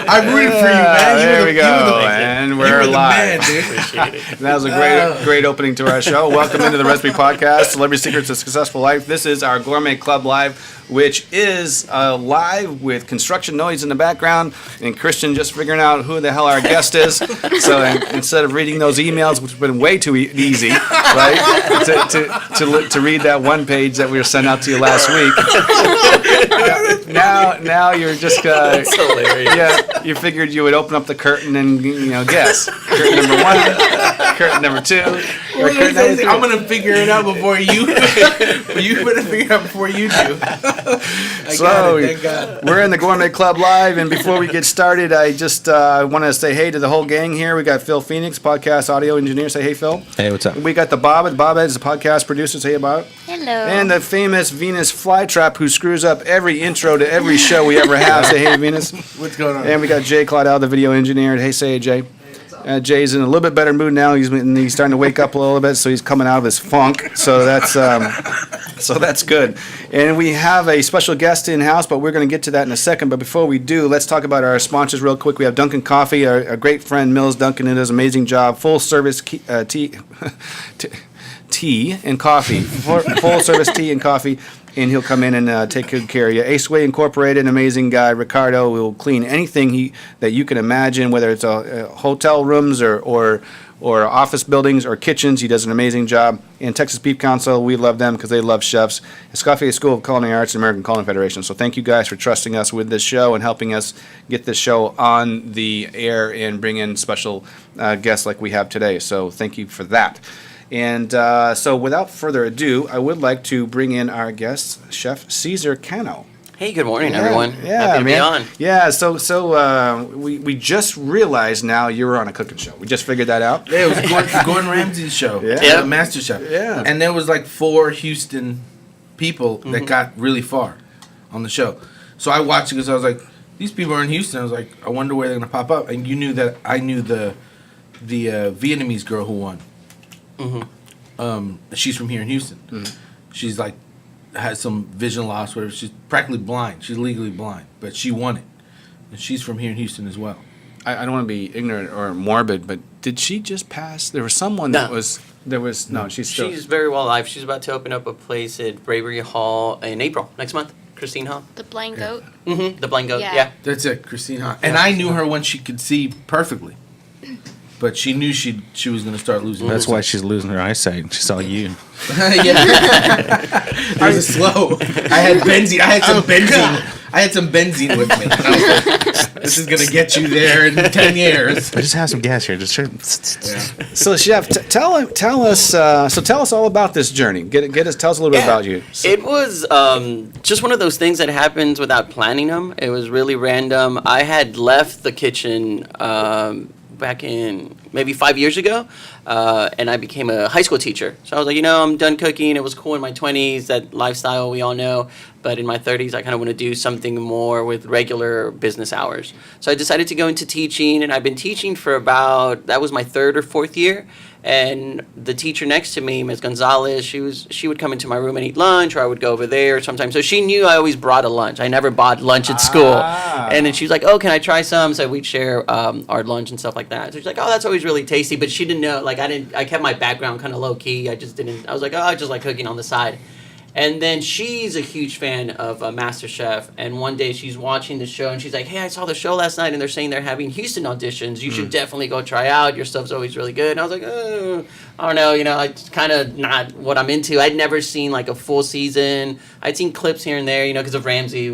I'm rooting for you, man. There we go. And we're live. Appreciate it. That was a great opening to our show. Welcome into the Recipe Podcast, Celebrity Secrets of Successful Life. This is our Gourmet Club Live, which is live with construction noise in the background and Christian just figuring out who the hell our guest is. So instead of reading those emails, which have been way too easy, right, to read that one page that we were sent out to you last week. Now you're just That's hilarious. Yeah, you figured you would open up the curtain and guess curtain number 1, curtain number 2. I'm gonna figure it out before you. You better figure it out before you do. Thank God. We're in the Gourmet Club Live, and before we get started, I just want to say hey to the whole gang here. We got Phil Phoenix, podcast audio engineer. Say hey, Phil. Hey, what's up? We got the Bob. Bob is the podcast producer. Say hey, Bob. Hello. And the famous Venus Flytrap, who screws up every intro to every show we ever have. Say hey, Venus. What's going on? And we got Jay Claudel, the video engineer. Hey, say hey, Jay. Jay's in a little bit better mood now. He's starting to wake up a little bit, so he's coming out of his funk. So that's good. And we have a special guest in house, but we're going to get to that in a second. But before we do, let's talk about our sponsors real quick. We have Dunkin' Coffee, our great friend Mills Dunkin', who does an amazing job. Full service tea and coffee. Full service tea and coffee. And he'll come in and take good care of you. Aceway Incorporated, an amazing guy. Ricardo will clean anything that you can imagine, whether it's hotel rooms or office buildings or kitchens. He does an amazing job. And Texas Beef Council, we love them because they love chefs. Escoffier School of Culinary Arts and American Culinary Federation. So thank you guys for trusting us with this show and helping us get this show on the air and bring in special guests like we have today. So thank you for that. And so without further ado, I would like to bring in our guest, Chef Cesar Cano. Hey, good morning, everyone. Yeah, Happy to man. be on. Yeah, so we just realized now you were on a cooking show. We just figured that out. Yeah, it was Gordon Ramsay's show. Yeah. Master Chef. Yeah. And there was like 4 Houston people that got really far on the show. So I watched it because I was like, these people are in Houston. I was like, I wonder where they're going to pop up. And you knew that I knew the Vietnamese girl who won. She's from here in Houston. She's like has some vision loss, whatever. She's practically blind. She's legally blind, but she won it, and she's from here in Houston as well. I don't want to be ignorant or morbid, but did she just pass? There was someone that was. There was no. She's still. She's very well alive. She's about to open up a place at Bravery Hall in April next month. Christine Hall. The Blind Goat. The Blind Goat. Yeah. Yeah. That's it, Christine Hahn. And I knew her when she could see perfectly. But she knew she was going to start losing. That's why she's losing her eyesight. She saw you. I was slow. I had benzene. I had some benzene with me. And I was like, this is going to get you there in 10 years. I just have some gas here. Just So, Chef, tell us all about this journey. Tell us a little bit about you. It was just one of those things that happens without planning them. It was really random. I had left the kitchen back in maybe 5 years ago, and I became a high school teacher. So I was like, I'm done cooking. It was cool in my 20s, that lifestyle we all know. But in my 30s, I kind of want to do something more with regular business hours. So I decided to go into teaching, and I've been teaching for that was my 3rd or 4th year. And the teacher next to me, Ms. Gonzalez, she would come into my room and eat lunch, or I would go over there sometimes. So she knew I always brought a lunch. I never bought lunch at school. And then she was like, oh, can I try some? So we'd share our lunch and stuff like that. So she's like, oh, that's always really tasty. But she didn't know, I kept my background kind of low key. I was like, oh, I just like cooking on the side. And then she's a huge fan of Master Chef. And one day she's watching the show and she's like, hey, I saw the show last night and they're saying they're having Houston auditions. You should definitely go try out. Your stuff's always really good. And I was like, oh, I don't know. It's kind of not what I'm into. I'd never seen like a full season. I'd seen clips here and there, because of Ramsay.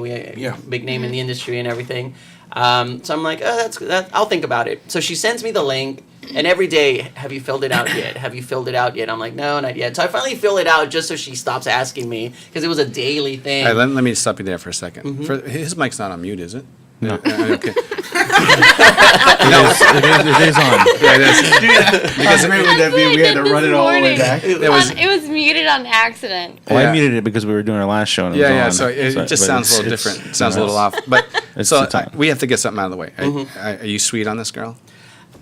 Big name in the industry and everything. So I'm like, oh, I'll think about it. So she sends me the link. And every day, have you filled it out yet? Have you filled it out yet? I'm like, no, not yet. So I finally fill it out just so she stops asking me, because it was a daily thing. All right, let me stop you there for a second. His mic's not on mute, is it? No. Okay. It is on. Yeah, it is. Because we had to run it all the way back. It was muted on accident. Well, I muted it because we were doing our last show. And it was on. So it just sounds a little different. It sounds a little off. But we have to get something out of the way. Are you sweet on this girl?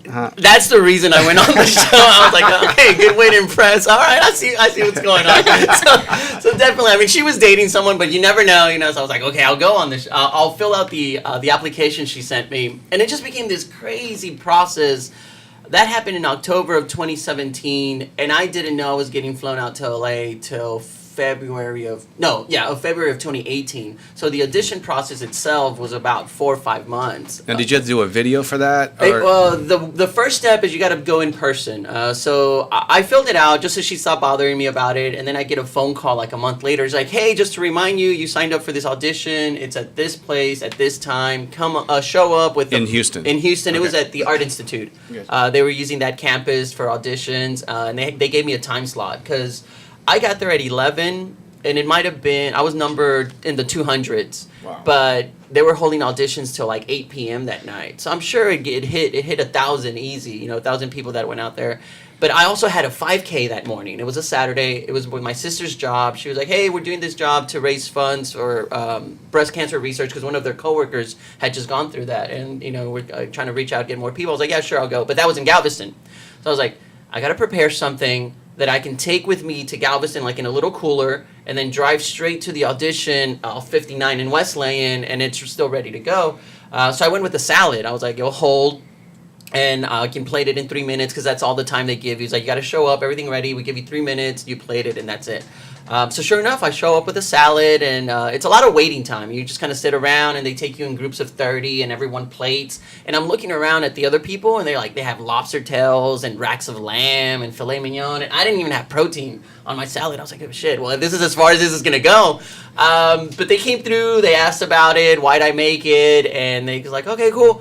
That's the reason I went on the show. I was like, okay, good way to impress. All right, I see what's going on. So definitely, I mean, she was dating someone, but you never know, So I was like, okay, I'll go on this. I'll fill out the application she sent me, and it just became this crazy process. That happened in October of 2017, and I didn't know I was getting flown out to LA till February of 2018. So the audition process itself was about 4 or 5 months. Now, did you have to do a video for that? The first step is you got to go in person. So I filled it out just so she stopped bothering me about it, and then I get a phone call like a month later. It's like, hey, just to remind you, you signed up for this audition. It's at this place at this time. Come show up with in Houston. In Houston, Okay. It was at the Art Institute. Yes. They were using that campus for auditions, and they gave me a time slot because I got there at 11, and it might have been, I was numbered in the 200s. Wow. But they were holding auditions till like 8 p.m. that night. So I'm sure it hit 1,000 easy, 1,000 people that went out there. But I also had a 5K that morning. It was a Saturday. It was with my sister's job. She was like, hey, we're doing this job to raise funds for breast cancer research because one of their coworkers had just gone through that. And, we're trying to reach out, get more people. I was like, yeah, sure, I'll go. But that was in Galveston. So I was like, I got to prepare something that I can take with me to Galveston, like in a little cooler, and then drive straight to the audition, 59 in Wesleyan, and it's still ready to go. So I went with a salad. I was like, hold, and I can plate it in 3 minutes because that's all the time they give you. It's like, you got to show up, everything ready. We give you 3 minutes, you plate it, and that's it. So sure enough, I show up with a salad, and it's a lot of waiting time. You just kind of sit around, and they take you in groups of 30, and everyone plates. And I'm looking around at the other people, and they have lobster tails and racks of lamb and filet mignon, and I didn't even have protein on my salad. I was like, oh shit, well, this is as far as this is gonna go. But they came through, they asked about it, why'd I make it, and they was like, okay, cool.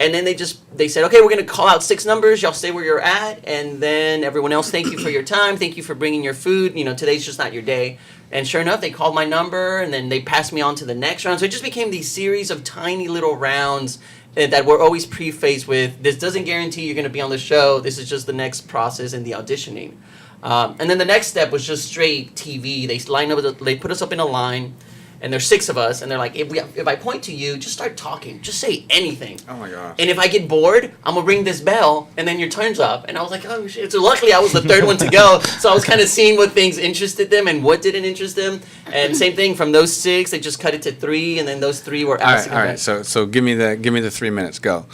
And then they said, okay, we're going to call out 6 numbers. Y'all stay where you're at. And then everyone else, thank you for your time. Thank you for bringing your food. Today's just not your day. And sure enough, they called my number, and then they passed me on to the next round. So it just became these series of tiny little rounds that were always prefaced with, this doesn't guarantee you're going to be on the show. This is just the next process in the auditioning. And then the next step was just straight TV. They put us up in a line. And there's 6 of us, and they're like, if I point to you, just start talking. Just say anything. Oh, my gosh. And if I get bored, I'm going to ring this bell, and then your turn's up. And I was like, oh, shit. So luckily, I was the 3rd one to go. So I was kind of seeing what things interested them and what didn't interest them. And same thing, from those 6, they just cut it to 3, and then those 3 were asked. All right. So give me the 3 minutes. Go.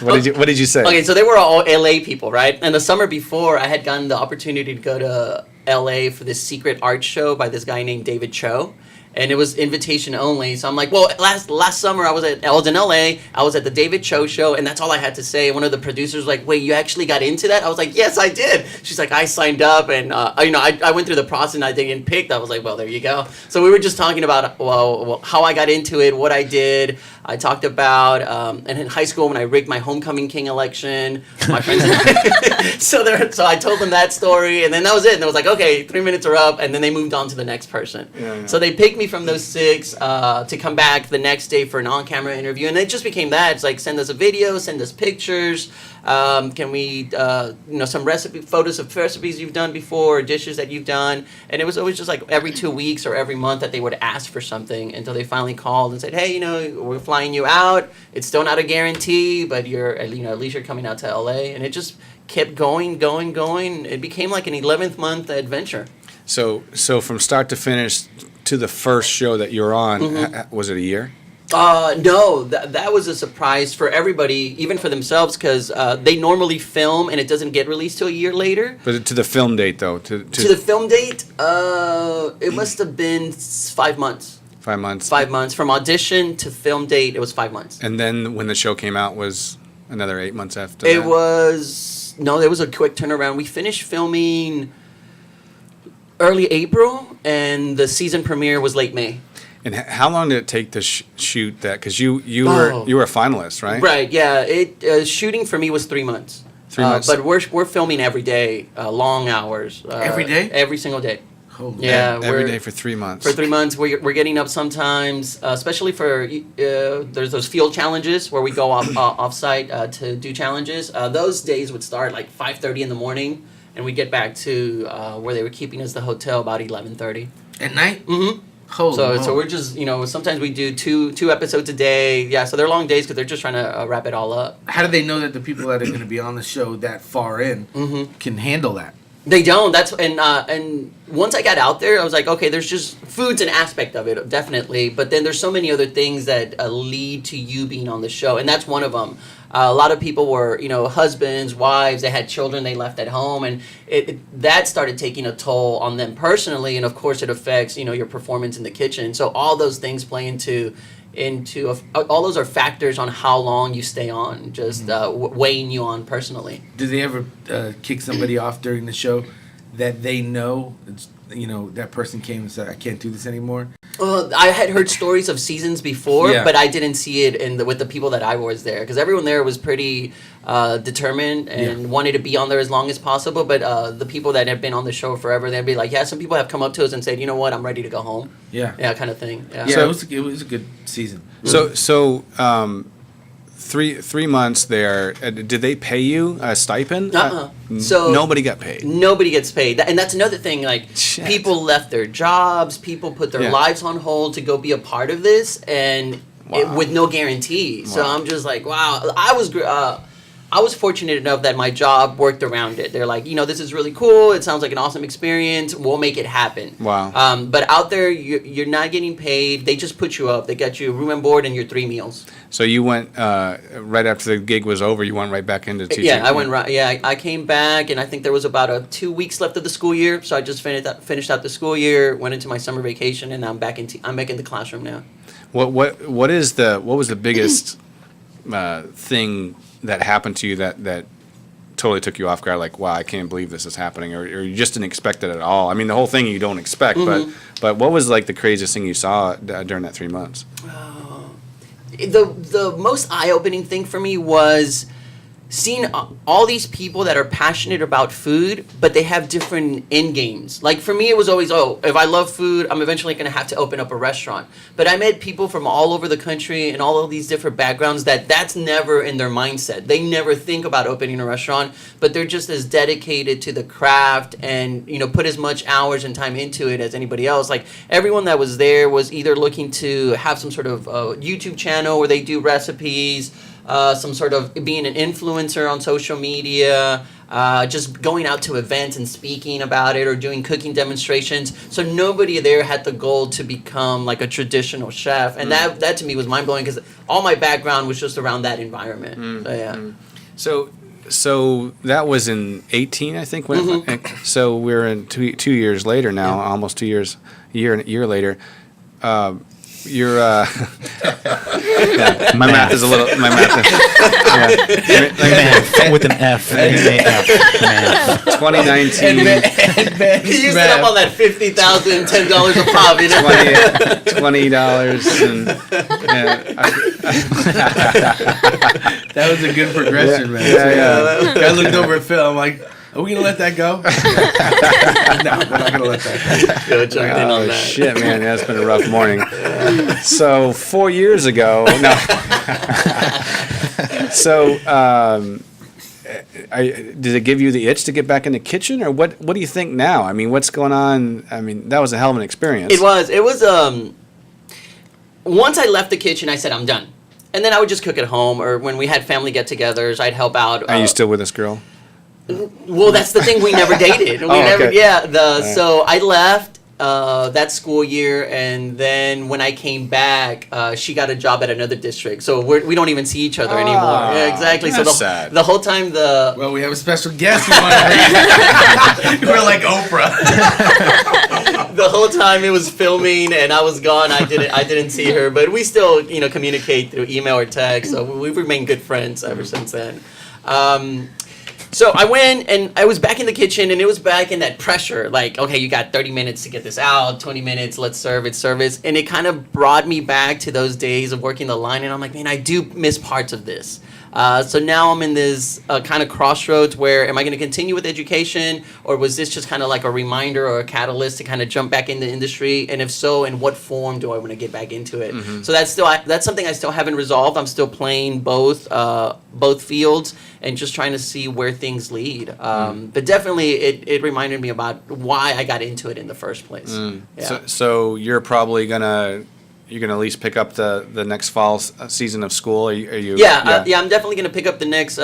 What did you say? Okay, so they were all LA people, right? And the summer before, I had gotten the opportunity to go to LA for this secret art show by this guy named David Cho. And it was invitation only. So I'm like, well, last summer I was in LA. I was at the David Cho show, and that's all I had to say. One of the producers was like, wait, you actually got into that? I was like, yes, I did. She's like, I signed up, and I went through the process, and I didn't get picked. I was like, well, there you go. So we were just talking about how I got into it, what I did. I talked about, and in high school when I rigged my homecoming king election, my friends. So I told them that story, and then that was it. And it was like, okay, 3 minutes are up, and then they moved on to the next person. Yeah. So they picked me from those 6 to come back the next day for an on-camera interview, and it just became that. It's like, send us a video, send us pictures. Can we, some photos of recipes you've done before, or dishes that you've done. And it was always just like every 2 weeks or every month that they would ask for something until they finally called and said, hey, we're flying you out. It's still not a guarantee, but at least you're coming out to LA. And it just kept going. It became like an 11th month adventure. So from start to finish to the first show that you're on, Mm-hmm. Was it a year? No, that was a surprise for everybody, even for themselves, because they normally film and it doesn't get released till a year later. But to the film date, though? To the film date, it must have been 5 months. 5 months? 5 months. From audition to film date, it was 5 months. And then when the show came out was another 8 months after It that? there was a quick turnaround. We finished filming early April, and the season premiere was late May. And how long did it take to shoot that? Because you were a finalist, right? Right. Yeah. Shooting for me was 3 months. 3 months. But we're filming every day, long hours. Every day? Every single day. Holy Yeah. Every day for 3 months. For 3 months, we're getting up sometimes, especially for there's those field challenges where we go off site to do challenges. Those days would start like 5:30 in the morning, and we'd get back to where they were keeping us, the hotel, about 11:30. At night? Mm-hmm. Holy So moly. we're just, sometimes we do two episodes a day. Yeah, so they're long days because they're just trying to wrap it all up. How do they know that the people that are going to be on the show that far in can handle that? They don't. And once I got out there, I was like, okay, there's just food's an aspect of it, definitely. But then there's so many other things that lead to you being on the show, and that's one of them. A lot of people were, husbands, wives, they had children they left at home, and that started taking a toll on them personally, and of course it affects, your performance in the kitchen. So all those things play into all those are factors on how long you stay on, just weighing you on personally. Do they ever kick somebody off during the show that they know, that person came and said, I can't do this anymore? I had heard stories of seasons before, Yeah. but I didn't see it with the people that I was there, because everyone there was pretty determined and wanted to be on there as long as possible. But the people that have been on the show forever, they'd be like, yeah, some people have come up to us and said, you know what, I'm ready to go home. Yeah, kind of thing. Yeah. Yeah, So- it was a good season. So 3 months there. Did they pay you a stipend? So Nobody got paid. Nobody gets paid, and that's another thing. Like, Shit. people left their jobs, people put their Yeah. lives on hold to go be a part of this, and Wow. with no guarantee. So Wow. I'm just like, wow. I was fortunate enough that my job worked around it. They're like, this is really cool. It sounds like an awesome experience. We'll make it happen. Wow. But out there, you're not getting paid. They just put you up. They got you room and board and your 3 meals. So you went right after the gig was over. You went right back into teaching. Yeah, I went right. Yeah, I came back, and I think there was about 2 weeks left of the school year. So I just finished out the school year, went into my summer vacation, and I'm back in the classroom now. What was the biggest thing that happened to you that totally took you off guard? Like, wow, I can't believe this is happening, or you just didn't expect it at all. I mean, the whole thing you don't expect, but what was like the craziest thing you saw during that 3 months? The most eye-opening thing for me was seeing all these people that are passionate about food, but they have different end games. Like, for me, it was always, if I love food, I'm eventually going to have to open up a restaurant. But I met people from all over the country and all of these different backgrounds that's never in their mindset. They never think about opening a restaurant, but they're just as dedicated to the craft and, put as much hours and time into it as anybody else. Like, everyone that was there was either looking to have some sort of YouTube channel where they do recipes, some sort of being an influencer on social media, just going out to events and speaking about it, or doing cooking demonstrations. So nobody there had the goal to become like a traditional chef, and that to me was mind blowing, because all my background was just around that environment. So yeah. So that was in 18, I think. So we're in 2 years later now, almost 2 years, a year later. You're my math is a little math with an F. Math. 2019 He used it up on that $50,000, $10 a pop, $20 and That was a good progression, man. yeah. I looked over at Phil. I'm like, are we going to let that go? No, we're not going to let that go. Jumped in on Oh that. shit, man, that's been a rough morning. So 4 years ago, no. So, did it give you the itch to get back in the kitchen, or what? What do you think now? I mean, what's going on? I mean, that was a hell of an experience. It was. Once I left the kitchen, I said, I'm done. And then I would just cook at home, or when we had family get-togethers, I'd help out. Are you still with this girl? Well, that's the thing. We never dated. Okay. Yeah. So I left that school year, and then when I came back, she got a job at another district. So we don't even see each other anymore. Yeah, exactly. That's So sad. the whole time Well, we have a special guest. We're like Oprah. the whole time it was filming and I was gone, I didn't see her, but we still communicate through email or text. So we've remained good friends ever since then. So I went and I was back in the kitchen, and it was back in that pressure, like, okay, you got 30 minutes to get this out, 20 minutes, let's serve it, service. And it kind of brought me back to those days of working the line, and I'm like, man, I do miss parts of this. So now I'm in this kind of crossroads where, am I going to continue with education, or was this just kind of like a reminder or a catalyst to kind of jump back in the industry? And if so, in what form do I want to get back into it? Mm-hmm. So that's something I still haven't resolved. I'm still playing both fields and just trying to see where things lead. But definitely, it reminded me about why I got into it in the first place. Yeah. So you're probably you're gonna at least pick up the next fall season of school. Are you? Yeah, I'm definitely going to pick up the next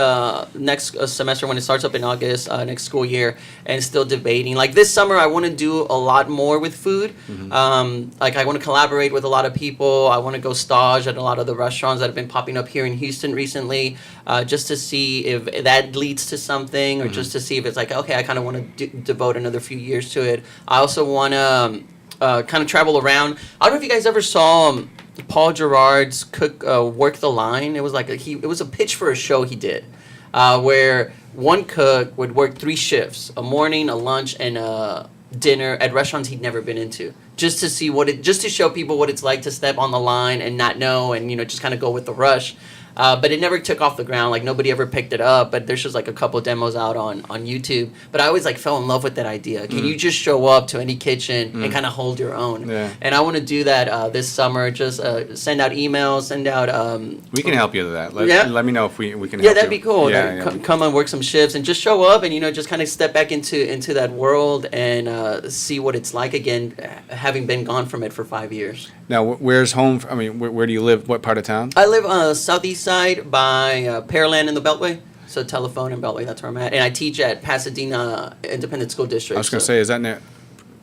semester when it starts up in August, next school year, and still debating. Like this summer, I want to do a lot more with food. Like I want to collaborate with a lot of people. I want to go stage at a lot of the restaurants that have been popping up here in Houston recently, just to see if that leads to something, or just to see if it's like, okay, I kind of want to devote another few years to it. I also want to kind of travel around. I don't know if you guys ever saw Paul Gerard's Work the Line. It was like it was a pitch for a show he did, where one cook would work 3 shifts: a morning, a lunch, and a dinner at restaurants he'd never been into, just to see just to show people what it's like to step on the line and not know, and just kind of go with the rush. But it never took off the ground. Like nobody ever picked it up. But there's just like a couple demos out on YouTube. But I always like fell in love with that idea. Can you just show up to any kitchen and kind of hold your own? Yeah. And I want to do that this summer. Just send out emails, send out. We can help you with that. Yeah. Let me know if we can. Help Yeah, that'd you. be cool. Yeah, Come and work some shifts and just show up and just kind of step back into that world and see what it's like again, having been gone from it for 5 years. Now, where's home? I mean, where do you live? What part of town? I live on the southeast side by Pearland in the Beltway. So Telephone and Beltway, that's where I'm at. And I teach at Pasadena Independent School District. I was going to say, is that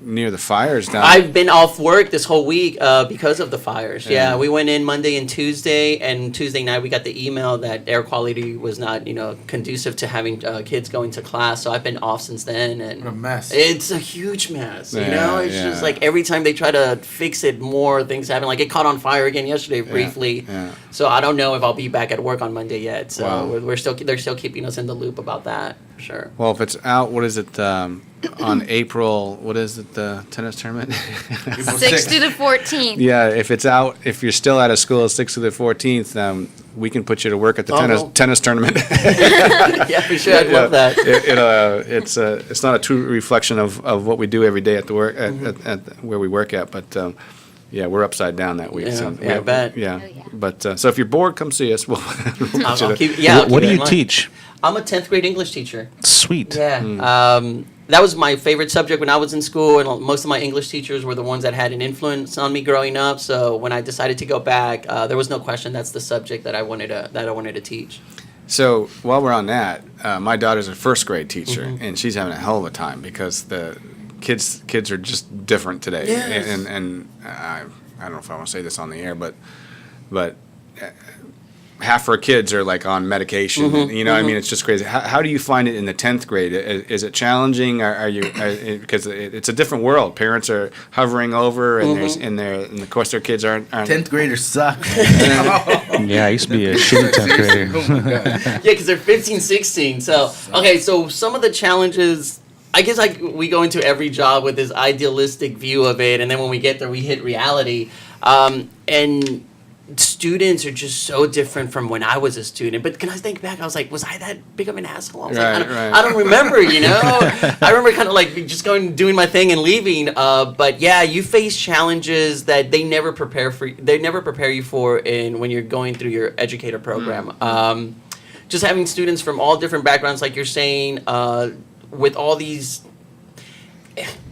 near the fires down? I've been off work this whole week because of the fires. Yeah, we went in Monday and Tuesday, and Tuesday night we got the email that air quality was not, conducive to having kids going to class. So I've been off since then, and What a mess. It's a huge mess. Yeah, It's yeah. just like every time they try to fix it, more things happen. Like it caught on fire again yesterday briefly. Yeah. So I don't know if I'll be back at work on Monday yet. So Wow. they're still keeping us in the loop about that. For sure. Well, if it's out, what is it? On April, what is it? The tennis tournament? April 6th to the 14th. Yeah, if it's out, if you're still out of school, 6th to the 14th, we can put you to work at the Oh, no. tennis tournament. Yeah, for sure. I'd love that. It's not a true reflection of what we do every day at the work at where we work at, but yeah, we're upside down that week. Yeah, so yeah, I bet. Yeah, Oh, yeah. but so if you're bored, come see us. We'll I'll keep, yeah, I'll What keep do it in you mind. teach? I'm a 10th grade English teacher. Sweet. Yeah. That was my favorite subject when I was in school, and most of my English teachers were the ones that had an influence on me growing up. So when I decided to go back, there was no question that's the subject that I wanted to teach. So while we're on that, my daughter's a first grade teacher, and she's having a hell of a time because the kids are just different today. Yes. And I don't know if I want to say this on the air, but half her kids are like on medication. And, I mean, it's just crazy. How do you find it in the 10th grade? Is it challenging? Are you because it's a different world. Parents are hovering over, and and of course their kids aren't 10th graders suck. Yeah, I used to be a shitty 10th grader. Oh my God. Yeah, because they're 15, 16. So, okay, so some of the challenges, I guess we go into every job with this idealistic view of it, and then when we get there, we hit reality. And students are just so different from when I was a student. But can I think back? I was like, was I that big of an asshole? I was like, I don't remember, I remember kind of like just doing my thing and leaving. But yeah, you face challenges that they never prepare you for when you're going through your educator program. Just having students from all different backgrounds, like you're saying, with all these.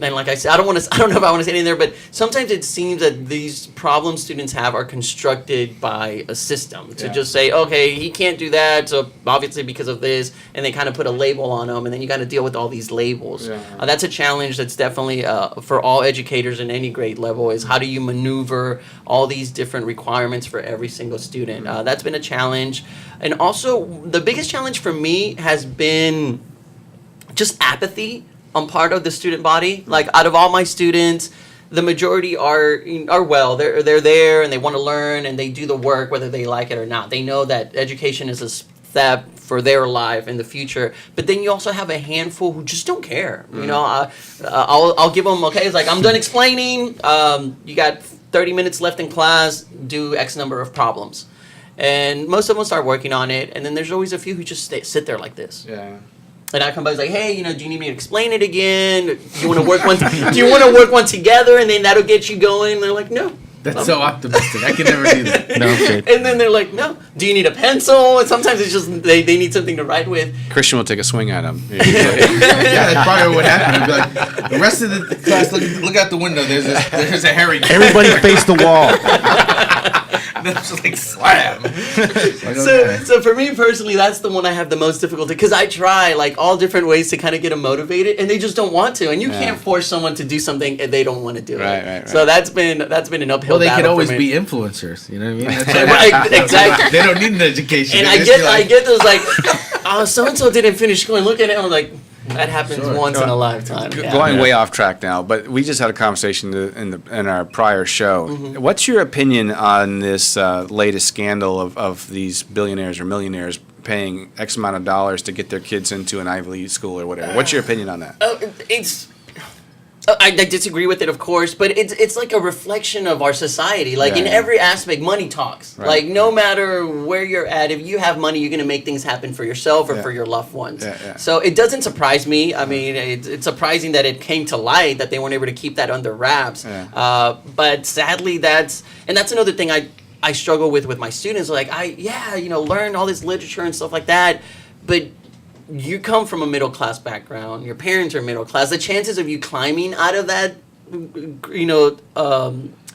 And like I said, I don't know if I want to say anything there, but sometimes it seems that these problems students have are constructed by a system to just say, okay, he can't do that, so obviously because of this, and they kind of put a label on them, and then you got to deal with all these labels. Yeah. That's a challenge that's definitely for all educators in any grade level is how do you maneuver all these different requirements for every single student. That's been a challenge. And also, the biggest challenge for me has been just apathy on part of the student body. Like out of all my students, the majority are well. They're there and they want to learn and they do the work whether they like it or not. They know that education is a step for their life in the future. But then you also have a handful who just don't care. I'll give them it's like I'm done explaining. You got 30 minutes left in class. Do X number of problems, and most of them start working on it. And then there's always a few who just sit there like this. Yeah. And I come by, like, hey, do you need me to explain it again? Do you want to work one? Do you want to work one together, and then that'll get you going? And they're like, no, That's so optimistic. I can never do that. No, I'm good. And then they're like, no. Do you need a pencil? And sometimes it's just they need something to write with. Christian will take a swing at him. Yeah, that's probably what happened. I'd be like, the rest of the class, look out the window. There's a hairy cat. Everybody face the wall. And then it's just like, slam. So for me personally, that's the one I have the most difficulty because I try like all different ways to kind of get them motivated, and they just don't want to. And you can't force someone to do something if they don't want to do it. Right. So that's been an uphill. Well, they battle could always for me. be influencers. You know what I mean? That's Right, exactly. They don't need an education. And They I just be like, get those like, oh, so and so didn't finish school. And look at it, and I'm like, that happens once in a lifetime. Yeah. Going way off track now, but we just had a conversation in our prior show. Mm-hmm. What's your opinion on this latest scandal of these billionaires or millionaires paying X amount of dollars to get their kids into an Ivy League school or whatever? What's your opinion on that? I disagree with it, of course, but it's like a reflection of our society. Like in every aspect, money talks. Right. Like no matter where you're at, if you have money, you're gonna make things happen for yourself or for your loved ones. Yeah. So it doesn't surprise me. I mean, it's surprising that it came to light that they weren't able to keep that under wraps. Yeah. But sadly, that's another thing I struggle with my students. Like learn all this literature and stuff like that, but you come from a middle class background. Your parents are middle class. The chances of you climbing out of that,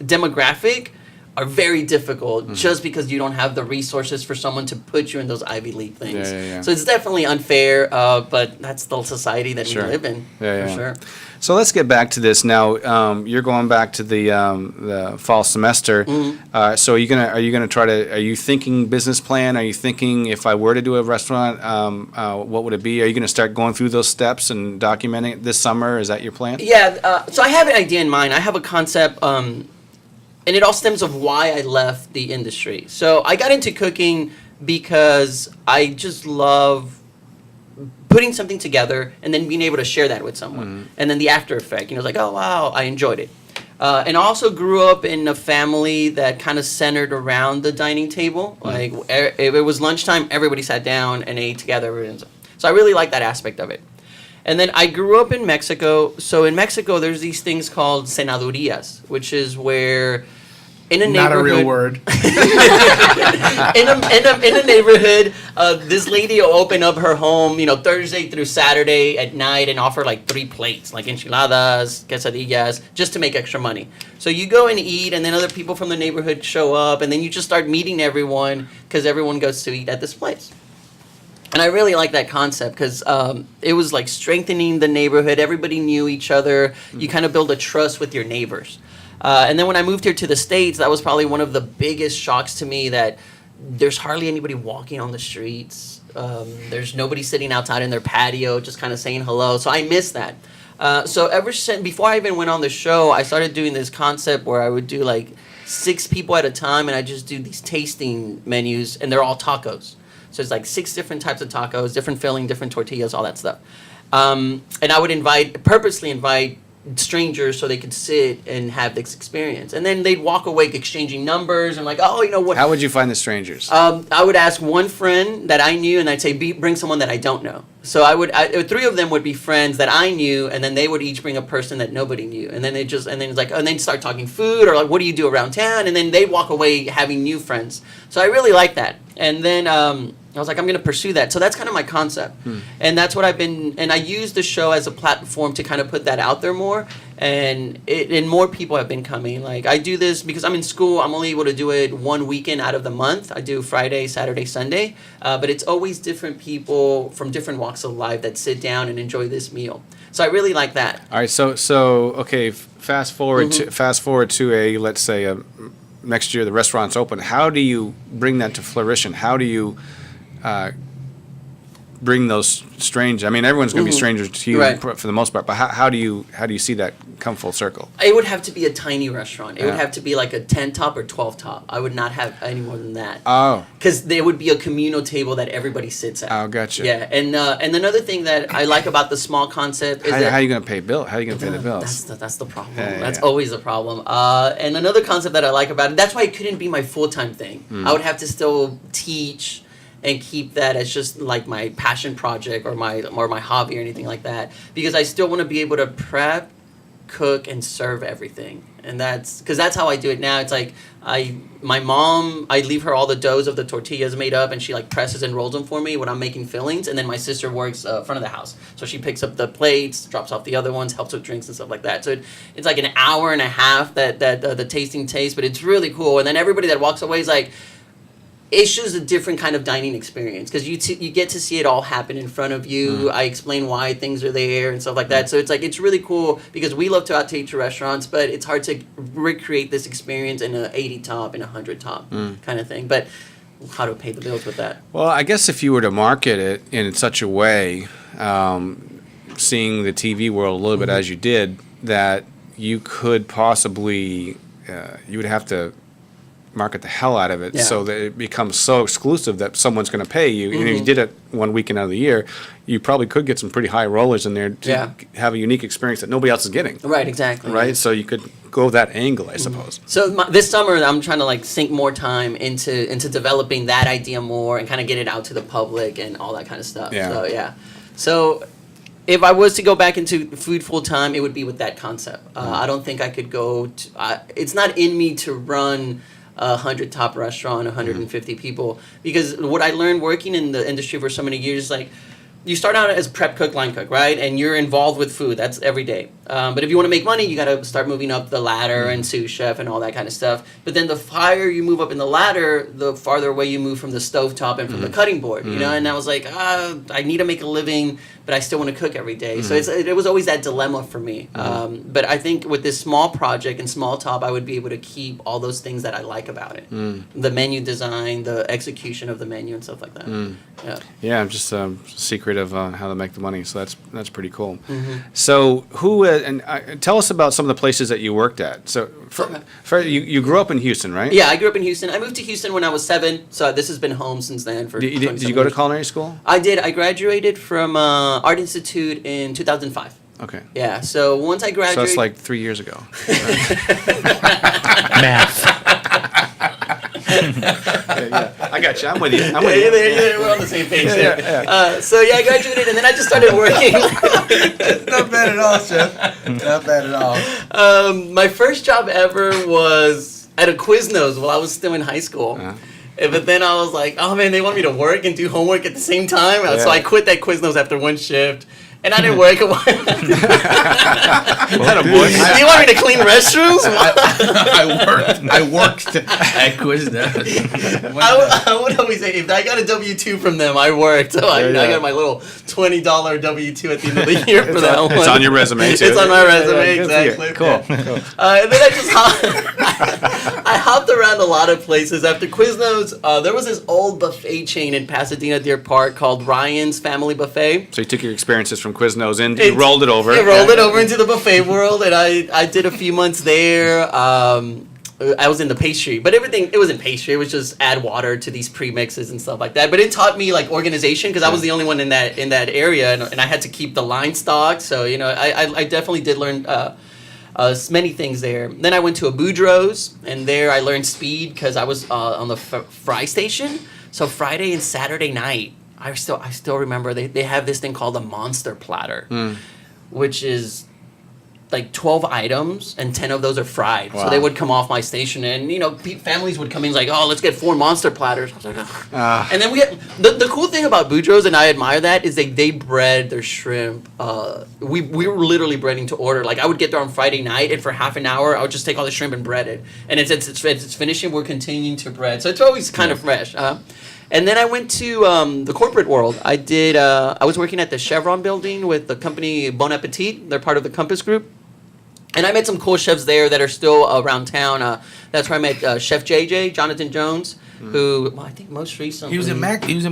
demographic, are very difficult just because you don't have the resources for someone to put you in those Ivy League things. Yeah. So it's definitely unfair, but that's the society that we live in. Yeah. For sure. So let's get back to this now. You're going back to the fall semester. So are you gonna try to? Are you thinking business plan? Are you thinking if I were to do a restaurant, what would it be? Are you gonna start going through those steps and documenting it this summer? Is that your plan? Yeah. So I have an idea in mind. I have a concept. And it all stems of why I left the industry. So I got into cooking because I just love putting something together and then being able to share that with someone. And then the after effect, it's like, oh, wow, I enjoyed it. And I also grew up in a family that kind of centered around the dining table. Like, if it was lunchtime, everybody sat down and ate together. So I really like that aspect of it. And then I grew up in Mexico. So in Mexico, there's these things called cenadurias, which is where in a neighborhood... Not a real word. in a neighborhood, this lady will open up her home, Thursday through Saturday at night and offer like 3 plates, like enchiladas, quesadillas, just to make extra money. So you go and eat, and then other people from the neighborhood show up, and then you just start meeting everyone because everyone goes to eat at this place. And I really like that concept because it was like strengthening the neighborhood. Everybody knew each other. You kind of build a trust with your neighbors. And then when I moved here to the States, that was probably one of the biggest shocks to me that there's hardly anybody walking on the streets. There's nobody sitting outside in their patio just kind of saying hello. So I miss that. So ever since, before I even went on the show, I started doing this concept where I would do like 6 people at a time, and I just do these tasting menus, and they're all tacos. So it's like 6 different types of tacos, different filling, different tortillas, all that stuff. And I would purposely invite strangers so they could sit and have this experience. And then they'd walk away exchanging numbers and like, oh, what? How would you find the strangers? I would ask one friend that I knew, and I'd say, bring someone that I don't know. So 3 of them would be friends that I knew, and then they would each bring a person that nobody knew. And then they'd start talking food or like, what do you do around town? And then they'd walk away having new friends. So I really like that. And then I was like, I'm going to pursue that. So that's kind of my concept. And that's what and I use the show as a platform to kind of put that out there more. And more people have been coming. Like, I do this because I'm in school. I'm only able to do it 1 weekend out of the month. I do Friday, Saturday, Sunday. But it's always different people from different walks of life that sit down and enjoy this meal. So I really like that. All right. So okay. Fast forward to let's say next year the restaurant's open. How do you bring that to fruition? How do you bring those strangers? I mean, everyone's going to be strangers to you for the most part. But how do you see that come full circle? It would have to be a tiny restaurant. It would have to be like a 10 top or 12 top. I would not have any more than that. Oh. Because there would be a communal table that everybody sits at. Oh, gotcha. Yeah, and another thing that I like about the small concept is how are you going to pay bill? How are you going to pay the bills? That's the problem. Yeah, that's always a problem. And another concept that I like about it, that's why it couldn't be my full-time thing. I would have to still teach and keep that as just like my passion project or my hobby or anything like that, because I still want to be able to prep, cook, and serve everything. And that's how I do it now. It's like my mom, I leave her all the doughs of the tortillas made up, and she like presses and rolls them for me when I'm making fillings. And then my sister works front of the house, so she picks up the plates, drops off the other ones, helps with drinks and stuff like that. So it's like an hour and a half that the tasting takes, but it's really cool. And then everybody that walks away is like, it's just a different kind of dining experience because you get to see it all happen in front of you. I explain why things are there and stuff like that. So it's like, it's really cool because we love to out to eat to restaurants, but it's hard to recreate this experience in a 80 top and a 100 top kind of thing. But how to pay the bills with that? Well, I guess if you were to market it in such a way, seeing the TV world a little bit as you did, that you could possibly, you would have to market the hell out of it so that it becomes so exclusive that someone's going to pay you. And if you did it one weekend out of the year, you probably could get some pretty high rollers in there to have a unique experience that nobody else is getting. Right, exactly. Right? So you could go that angle, I suppose. So this summer, I'm trying to like sink more time into developing that idea more and kind of get it out to the public and all that kind of stuff. Yeah. So if I was to go back into food full time, it would be with that concept. I don't think I could go to, it's not in me to run a 100 top restaurant, 150 people, because what I learned working in the industry for so many years, like, you start out as prep cook, line cook, right? And you're involved with food. That's every day. But if you want to make money, you got to start moving up the ladder and sous chef and all that kind of stuff. But then the higher you move up in the ladder, the farther away you move from the stovetop and from the cutting board, you know? And I was like, I need to make a living, but I still want to cook every day. So it was always that dilemma for me. But I think with this small project and small top, I would be able to keep all those things that I like about it. The menu design, the execution of the menu and stuff like that. Yeah, just a secret of how to make the money. So that's pretty cool. So who tell us about some of the places that you worked at. So you grew up in Houston, right? Yeah, I grew up in Houston. I moved to Houston when I was 7, so this has been home since then. For Did you go to culinary school? I did. I graduated from Art Institute in 2005. Okay. Yeah, so once I graduated... So that's like 3 years ago. Math. I got you. I'm with you. We're on the same page there. So I graduated, and then I just started working. Not bad at all, Chef. Not bad at all. My first job ever was at a Quiznos while I was still in high school. But then I was like, oh man, they want me to work and do homework at the same time. So I quit that Quiznos after one shift. And I didn't work. You want me to clean restrooms? I worked at Quiznos. I would always say, if I got a W-2 from them, I worked. So I got my little $20 W-2 at the end of the year for that one. It's on your resume, too. It's on my resume, exactly. Cool. And then I hopped around a lot of places. After Quiznos, there was this old buffet chain in Pasadena, Deer Park called Ryan's Family Buffet. So you took your experiences from Quiznos and you rolled it over. I rolled it over into the buffet world, and I did a few months there. I was in the pastry, but it wasn't pastry. It was just add water to these premixes and stuff like that. But it taught me like organization because I was the only one in that area, and I had to keep the line stocked. So I definitely did learn many things there. Then I went to a Boudreaux's, and there I learned speed because I was on the fry station. So Friday and Saturday night, I still remember they have this thing called a monster platter, which is like 12 items, and 10 of those are fried. Wow. So they would come off my station, and families would come in like, oh, let's get 4 monster platters. I was like, oh. And then we had the cool thing about Boudreaux's, and I admire that, is they bread their shrimp. We were literally breading to order. Like I would get there on Friday night, and for half an hour I would just take all the shrimp and bread it. And it's finishing, we're continuing to bread. So it's always kind of fresh. And then I went to the corporate world. I was working at the Chevron building with the company Bon Appetit. They're part of the Compass Group. And I met some cool chefs there that are still around town. That's where I met Chef JJ, Jonathan Jones, who I think most recently... He was in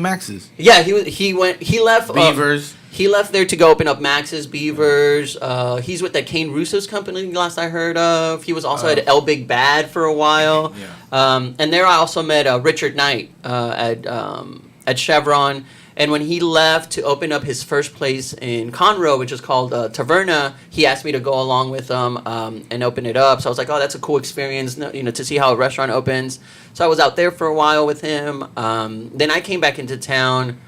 Max's. Yeah, he left... Beavers. He left there to go open up Max's, Beavers. He's with that Kane Russo's company, last I heard of. He was also at El Big Bad for a while. Yeah. And there I also met Richard Knight at Chevron. And when he left to open up his first place in Conroe, which is called Taverna, he asked me to go along with him and open it up. So I was like, oh, that's a cool experience, to see how a restaurant opens. So I was out there for a while with him. Then I came back into town.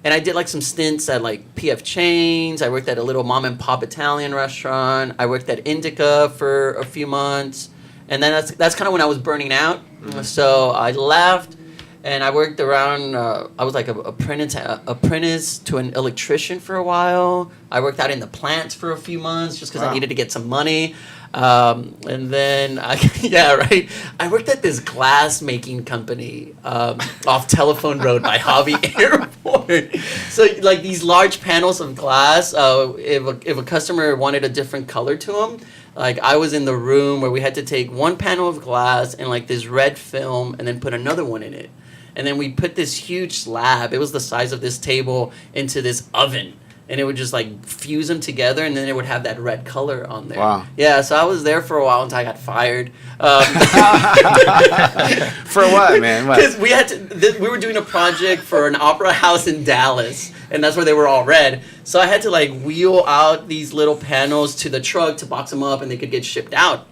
And I did like some stints at like PF Chains. I worked at a little mom and pop Italian restaurant. I worked at Indica for a few months. And then that's kind of when I was burning out. So I left and I worked around, I was like an apprentice to an electrician for a while. I worked out in the plants for a few months just because I needed to get some money. And then, I worked at this glass making company off Telephone Road by Hobby Airport. So, like these large panels of glass, if a customer wanted a different color to them, like I was in the room where we had to take one panel of glass and like this red film and then put another one in it. And then we put this huge slab, it was the size of this table, into this oven. And it would just like fuse them together, and then it would have that red color on there. Wow. Yeah, so I was there for a while until I got fired. For what, man? What? Because we were doing a project for an opera house in Dallas, and that's where they were all red. So I had to like wheel out these little panels to the truck to box them up, and they could get shipped out.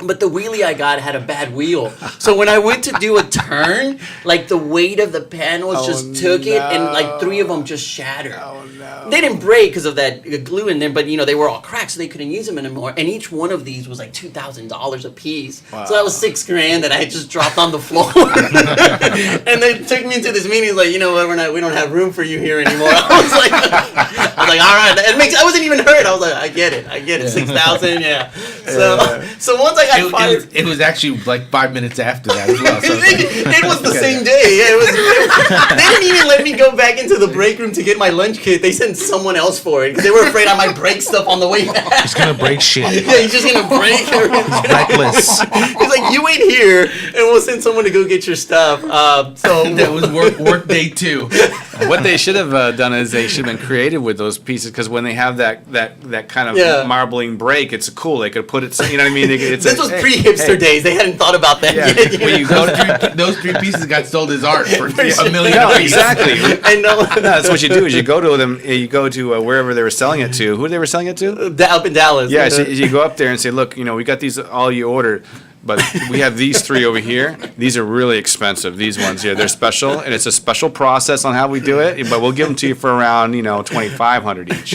But the wheelie I got had a bad wheel. So when I went to do a turn, like the weight of the panels took it, and like 3 of them just shattered. Oh, no. They didn't break because of that glue in there, but they were all cracked, so they couldn't use them anymore. And each one of these was like $2,000 a piece. Wow. So that was $6,000 that I had just dropped on the floor. And they took me into this meeting, like, you know what, we don't have room for you here anymore. I was like, all right. I wasn't even hurt. I was like, I get it, Yeah. 6,000, yeah. So once I got fired, it was actually like 5 minutes after that as well. So it was the same day. Yeah, they didn't even let me go back into the break room to get my lunch kit. They sent someone else for it because they were afraid I might break stuff on the way back. He's gonna break shit. Yeah, he's just gonna break it. Reckless. He's like, you wait here, and we'll send someone to go get your stuff. So that was work day 2. What they should have done is they should have been creative with those pieces, because when they have that kind of marbling break, it's cool. They could put it. You know what I mean? This was pre-hipster days. They hadn't thought about that yet. When you those 3 pieces got sold as art for $1 million. No, exactly. I know. No, that's what you do. Is you go to them. You go to wherever they were selling it to. Who they were selling it to? Up in Dallas. Yeah. So you go up there and say, look, we got these all you ordered, but we have these 3 over here. These are really expensive. These ones here, they're special, and it's a special process on how we do it. But we'll give them to you for around $2,500 each.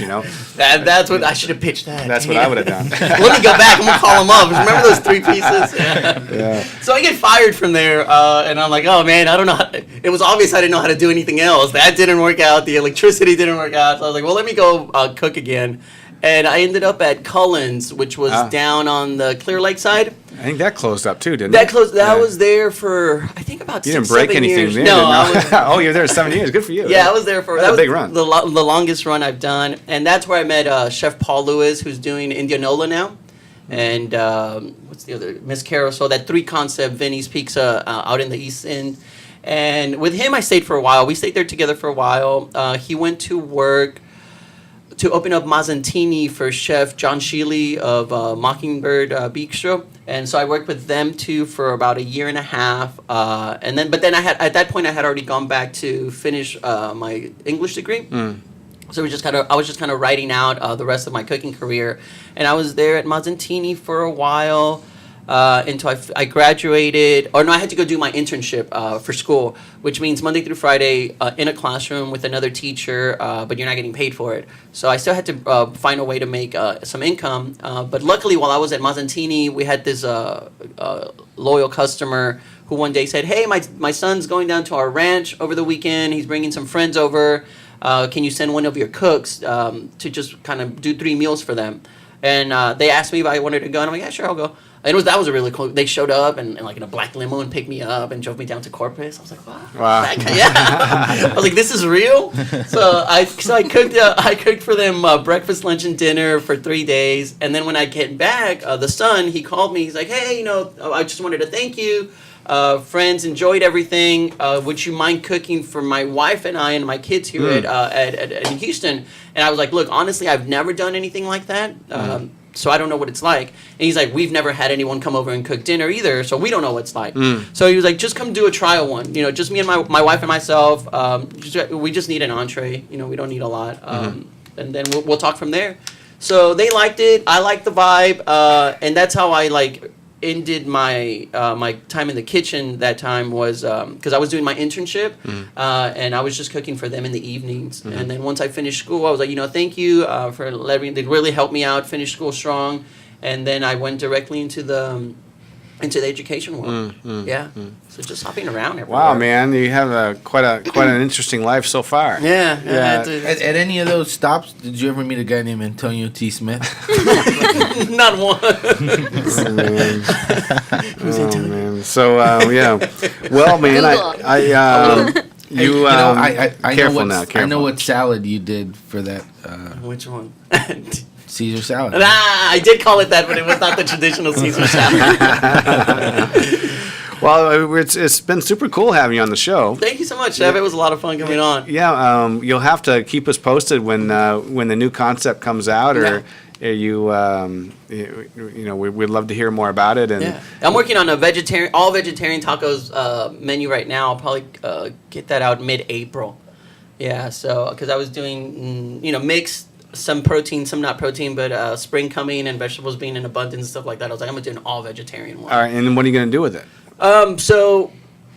That's what I should have pitched that. That's what I would have done. Let me go back. I'm gonna call them up. Remember those 3 pieces? Yeah. So I get fired from there, and I'm like, oh man, I don't know. It was obvious I didn't know how to do anything else. That didn't work out. The electricity didn't work out. So I was like, well, let me go cook again. And I ended up at Cullen's, which was down on the Clear Lake side. I think that closed up too, didn't That it? closed. That was there for I think about 6-7 years. You didn't break anything there. No, I was, oh, you're there 7 years. Good for you. Yeah, I was there for that was a big run. The longest run I've done, and that's where I met Chef Paul Lewis, who's doing Indianola now, and what's the other Miss Carousel, that 3 concept Vinny's Pizza out in the East End. And with him, I stayed for a while. We stayed there together for a while. He went to work to open up Mazzantini for Chef John Sheely of Mockingbird Bistro, and so I worked with them too for about 1.5 years. But then I had at that point I had already gone back to finish my English degree. So I was just kind of writing out the rest of my cooking career, and I was there at Mazzantini for a while. Until I graduated, or no, I had to go do my internship for school, which means Monday through Friday in a classroom with another teacher, but you're not getting paid for it. So I still had to find a way to make some income. But luckily, while I was at Mazzantini, we had this loyal customer who one day said, "Hey, my son's going down to our ranch over the weekend. He's bringing some friends over. Can you send one of your cooks to just kind of do 3 meals for them?" And they asked me if I wanted to go, and I'm like, "Yeah, sure, I'll go." And that was a really cool. They showed up and like in a black limo and picked me up and drove me down to Corpus. I was like, wow. Yeah. I was like, this is real. So I cooked. I cooked for them breakfast, lunch, and dinner for 3 days. And then when I get back, the son, he called me. He's like, hey, I just wanted to thank you. Friends enjoyed everything. Would you mind cooking for my wife and I and my kids here at Houston? And I was like, look, honestly, I've never done anything like that. So I don't know what it's like. And he's like, we've never had anyone come over and cook dinner either, so we don't know what it's like. So he was like, just come do a trial one. Just me and my wife and myself. We just need an entree. We don't need a lot. And then we'll talk from there. So they liked it. I liked the vibe. And that's how I ended my my time in the kitchen that time was because I was doing my internship, and I was just cooking for them in the evenings. And then once I finished school, I was like, thank you for letting they really helped me out, finish school strong, and then I went directly into the education world. So just hopping around everywhere. Wow, man, you have quite an interesting life so far. Yeah. At any of those stops, did you ever meet a guy named Antonio T. Smith? Not one. Oh, man. Oh, man. So yeah, well, man, I careful know now. Careful. I know what salad you did for that Which one? Caesar salad. I did call it that, but it was not the traditional Caesar salad. Well, it's been super cool having you on the show. Thank you so much, Chef. It was a lot of fun coming on. Yeah, you'll have to keep us posted when the new concept comes out, or we'd love to hear more about it. And I'm working on a all vegetarian tacos menu right now. I'll probably get that out mid-April. Yeah, so because I was doing mixed. Some protein, some not protein, but spring coming and vegetables being in abundance and stuff like that. I was like, I'm going to do an all-vegetarian one. All right, and what are you going to do with it?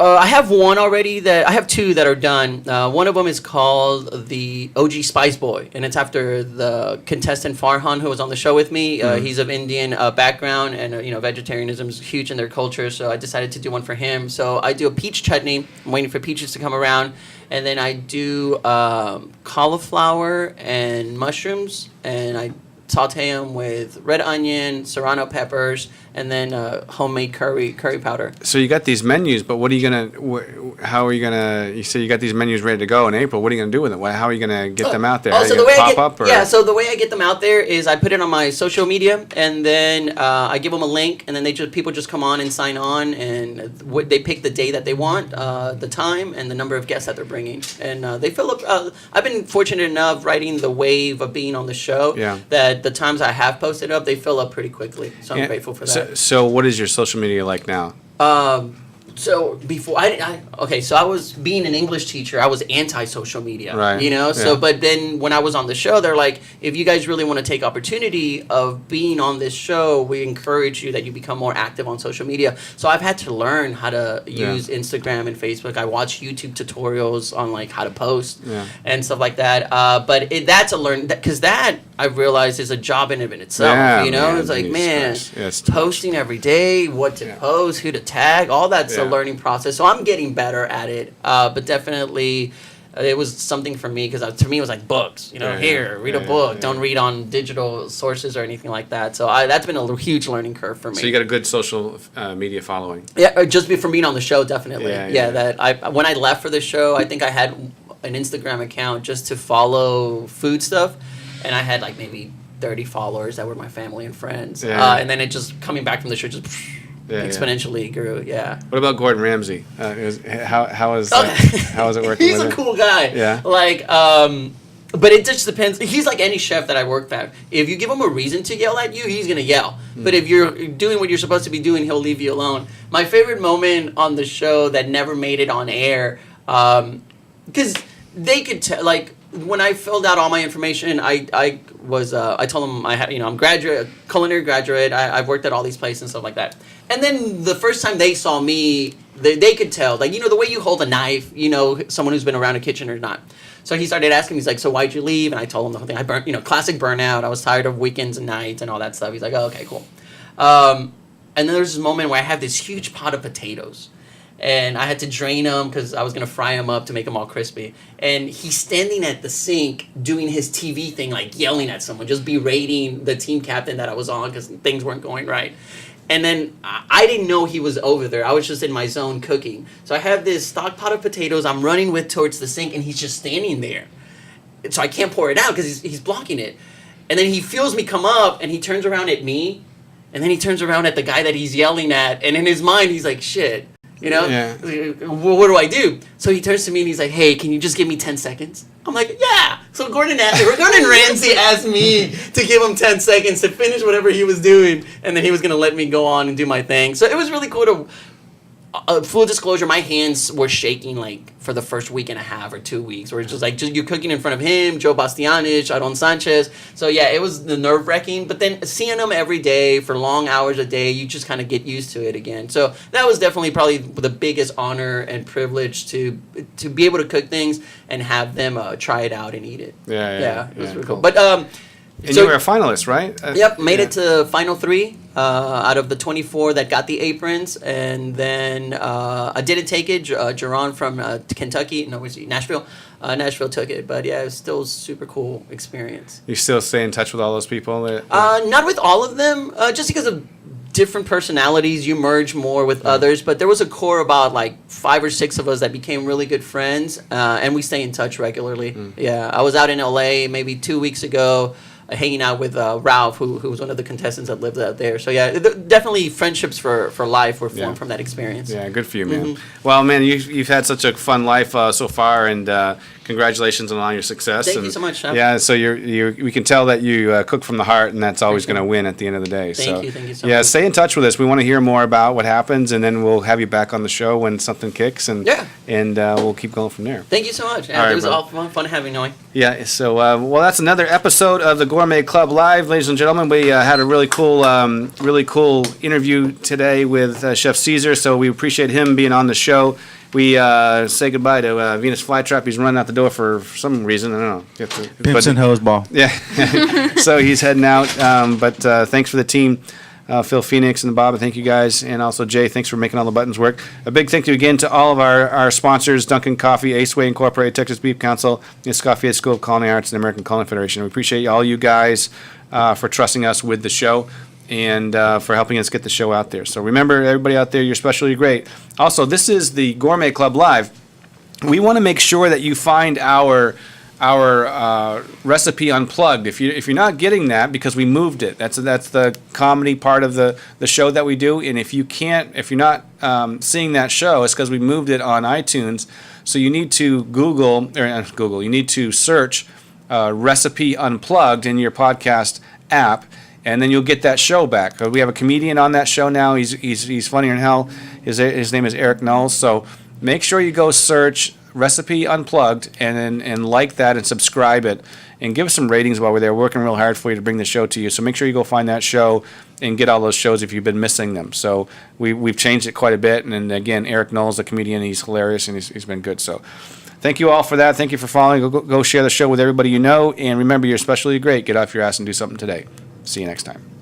I have one already I have two that are done. One of them is called the OG Spice Boy, and it's after the contestant Farhan, who was on the show with me. He's of Indian background, and vegetarianism is huge in their culture, so I decided to do one for him. So I do a peach chutney. I'm waiting for peaches to come around. And then I do cauliflower and mushrooms, and I saute them with red onion, serrano peppers, and then homemade curry powder. So you got these menus, but what are you how are you gonna? You say you got these menus ready to go in April. What are you gonna do with them? How are you gonna get them out there? So the way so the way I get them out there is I put it on my social media, and then I give them a link, and then people just come on and sign on, and they pick the day that they want, the time, and the number of guests that they're bringing, and they fill up. I've been fortunate enough riding the wave of being on the show that the times I have posted up, they fill up pretty quickly. So I'm grateful for that. So what is your social media like now? So before so I was being an English teacher. I was anti-social media, right? So but then when I was on the show, they're like, if you guys really want to take opportunity of being on this show, we encourage you that you become more active on social media. So I've had to learn how to use Instagram and Facebook. I watch YouTube tutorials on like how to post and stuff like that. But that's a learn because that I realized is a job in itself. It's like posting every day, what to post, who to tag, all that's a learning process. So I'm getting better at it. But definitely, it was something for me because to me it was like books. Read a book. Don't read on digital sources or anything like that. So that's been a huge learning curve for me. So you got a good social media following. Yeah, just from being on the show, definitely. When I left for the show, I think I had an Instagram account just to follow food stuff, and I had like maybe 30 followers that were my family and friends. And then it just coming back from the show just exponentially grew. Yeah. What about Gordon Ramsay? How is it working? He's a cool guy. Yeah. But it just depends. He's like any chef that I work at. If you give him a reason to yell at you, he's gonna yell. But if you're doing what you're supposed to be doing, he'll leave you alone. My favorite moment on the show that never made it on air, because they could tell. Like when I filled out all my information, I told them I'm culinary graduate. I've worked at all these places and stuff like that. And then the first time they saw me, they could tell, like, the way you hold a knife, someone who's been around a kitchen or not. So he started asking me, he's like, so why'd you leave? And I told him the whole thing. I burnt, classic burnout. I was tired of weekends and nights and all that stuff. He's like, oh, okay, cool. And then there's this moment where I have this huge pot of potatoes. And I had to drain them because I was going to fry them up to make them all crispy. And he's standing at the sink doing his TV thing, like yelling at someone, just berating the team captain that I was on because things weren't going right. And then I didn't know he was over there. I was just in my zone cooking. So I have this stock pot of potatoes I'm running with towards the sink, and he's just standing there. So I can't pour it out because he's blocking it. And then he feels me come up, and he turns around at me, and then he turns around at the guy that he's yelling at. And in his mind, he's like, shit. Well, what do I do? So he turns to me and he's like, hey, can you just give me 10 seconds? I'm like, yeah. So Gordon Ramsay asked me to give him 10 seconds to finish whatever he was doing, and then he was going to let me go on and do my thing. So it was really cool to full disclosure, my hands were shaking like for the first week and a half or 2 weeks, where it's just like you're cooking in front of him, Joe Bastianich, Aaron Sanchez. So yeah, it was the nerve wracking. But then seeing them every day for long hours a day, you just kind of get used to it again. So that was definitely probably the biggest honor and privilege to be able to cook things and have them try it out and eat it. Yeah, it was really cool. cool. But And so, you were a finalist, right? Yep, made it to final 3 out of the 24 that got the aprons, and then I didn't take it. Jerron from Kentucky, no, was he Nashville? Nashville took it, but yeah, it was still a super cool experience. You still stay in touch with all those people? Not with all of them, just because of different personalities. You merge more with others, but there was a core about like 5 or 6 of us that became really good friends, and we stay in touch regularly. Yeah, I was out in LA maybe 2 weeks ago. Hanging out with Ralph, who was one of the contestants that lived out there. So yeah, definitely friendships for life were formed from that experience. Yeah, good for you, man. Well, man, you've had such a fun life so far, and congratulations on all your success. Thank you so much, Chef. Yeah, so we can tell that you cook from the heart, and that's always going to win at the end of the day. Thank you so yeah, much. stay in touch with us. We want to hear more about what happens, and then we'll have you back on the show when something kicks, and we'll keep going from there. Thank you so much. All right, it was brother. all fun having you. Yeah, so well, that's another episode of the Gourmet Club Live, ladies and gentlemen. We had a really cool interview today with Chef Cesar, so we appreciate him being on the show. We say goodbye to Venus Flytrap. He's running out the door for some reason. I don't know. Pimps and hoes ball. Yeah, so he's heading out. But thanks for the team. Phil Phoenix and Bob, and thank you guys. And also Jay, thanks for making all the buttons work. A big thank you again to all of our sponsors, Dunkin' Coffee, Aceway Incorporated, Texas Beef Council, the Escoffier School of Culinary Arts, and the American Culinary Federation. We appreciate all you guys for trusting us with the show and for helping us get the show out there. So remember, everybody out there, you're special, you're great. Also, this is the Gourmet Club Live. We want to make sure that you find our recipe unplugged. If you're not getting that, because we moved it, that's the comedy part of the show that we do. And if you're not seeing that show, it's because we moved it on iTunes. So you need to you need to search recipe unplugged in your podcast app, and then you'll get that show back. We have a comedian on that show now. He's funnier than hell. His name is Eric Knowles. So make sure you go search Recipe Unplugged and like that and subscribe it and give us some ratings while we're there. We're working real hard for you to bring the show to you. So make sure you go find that show and get all those shows if you've been missing them. So we've changed it quite a bit. And again, Eric Knowles, the comedian, he's hilarious and he's been good. So thank you all for that. Thank you for following. Go share the show with everybody you know. And remember, you're especially great. Get off your ass and do something today. See you next time.